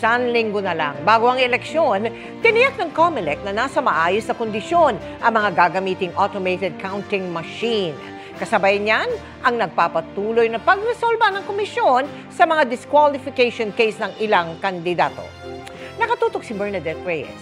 isang linggo na lang bago ang eleksyon, tiniyak ng COMELEC na nasa maayos na kondisyon ang mga gagamiting automated counting machine. Kasabay niyan, ang nagpapatuloy na pagresolba ng komisyon sa mga disqualification case ng ilang kandidato. Nakatutok si Bernadette Reyes.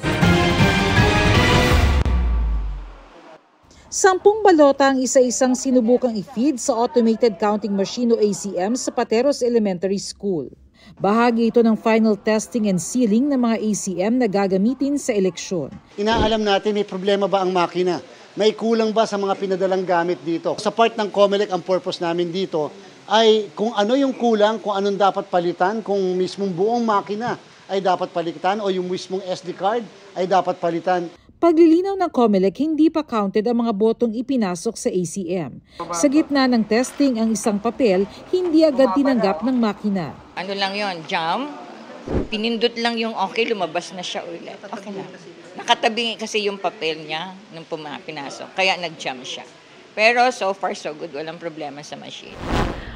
10 balota ang isa-isang sinubukang i-feed sa automated counting machine o ACM sa Pateros Elementary School. Bahagi ito ng final testing and sealing ng mga ACM na gagamitin sa eleksyon. Inaalam natin may problema ba ang makina? May kulang ba sa mga pinadalang gamit dito? Sa part ng COMELEC, ang purpose namin dito ay kung ano yung kulang, kung anong dapat palitan, kung mismong buong makina ay dapat palitan o yung mismong SD card ay dapat palitan. Paglilinaw ng COMELEC, hindi pa counted ang mga botong ipinasok sa ACM. Sa gitna ng testing ang isang papel, hindi agad tinanggap ng makina. Ano lang yon, jam? Pinindot lang yung okay, lumabas na siya ulit. Okay na. Nakatabi kasi yung papel niya nung pinasok, kaya nag-jam siya. Pero so far so good, walang problema sa machine.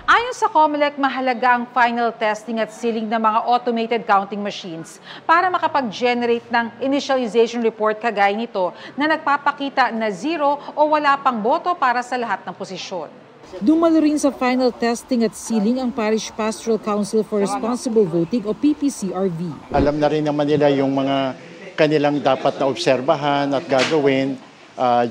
Ayon sa COMELEC, mahalaga ang final testing at sealing ng mga automated counting machines para makapag-generate ng initialization report kagaya nito na nagpapakita na 0 o wala pang boto para sa lahat ng posisyon. Dumalo rin sa final testing at sealing ang Parish Pastoral Council for Responsible Voting o PPCRV. Alam na rin naman nila yung mga kanilang dapat na obserbahan at gagawin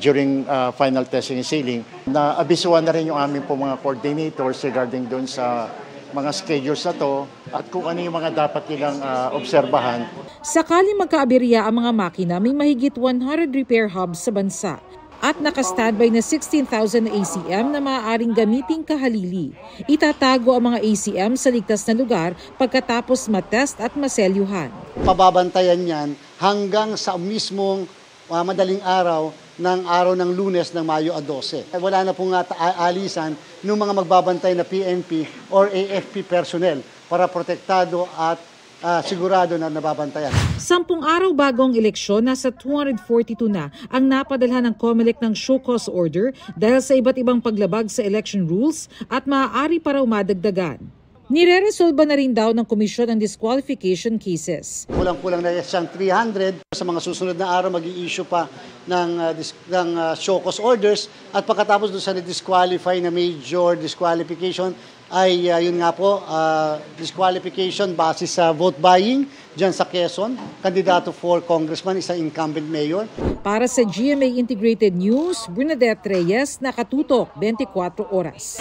during final testing and sealing. Naabisuhan na rin yung aming po mga coordinators regarding doon sa mga schedules na to at kung ano yung mga dapat nilang obserbahan. Sakali magkaaberya ang mga makina, may mahigit 100 repair hubs sa bansa at naka-standby na 16,000 ACM na maaaring gamiting kahalili. Itatago ang mga ACM sa ligtas na lugar pagkatapos matest at maselyuhan. Pababantayan yan hanggang sa mismong madaling araw ng Lunes ng Mayo 12. Wala na pong alisan ng mga magbabantay na PNP or AFP personnel para protektado at sigurado na nababantayan. 10 araw bago ang eleksyon, nasa 242 na ang napadalhan ng COMELEC ng show cause order dahil sa iba't ibang paglabag sa election rules at maaari pa raw madagdagan. Nire-resolba na rin daw ng komisyon ang disqualification cases. Kulang-kulang na siyang 300. Sa mga susunod na araw, mag-i-issue pa ng show cause orders at pagkatapos doon sa disqualify na major disqualification ay yun nga po, disqualification base sa vote buying dyan sa Quezon, kandidato for congressman, isang incumbent mayor. Para sa GMA Integrated News, Bernadette Reyes, Nakatutok, 24 Oras.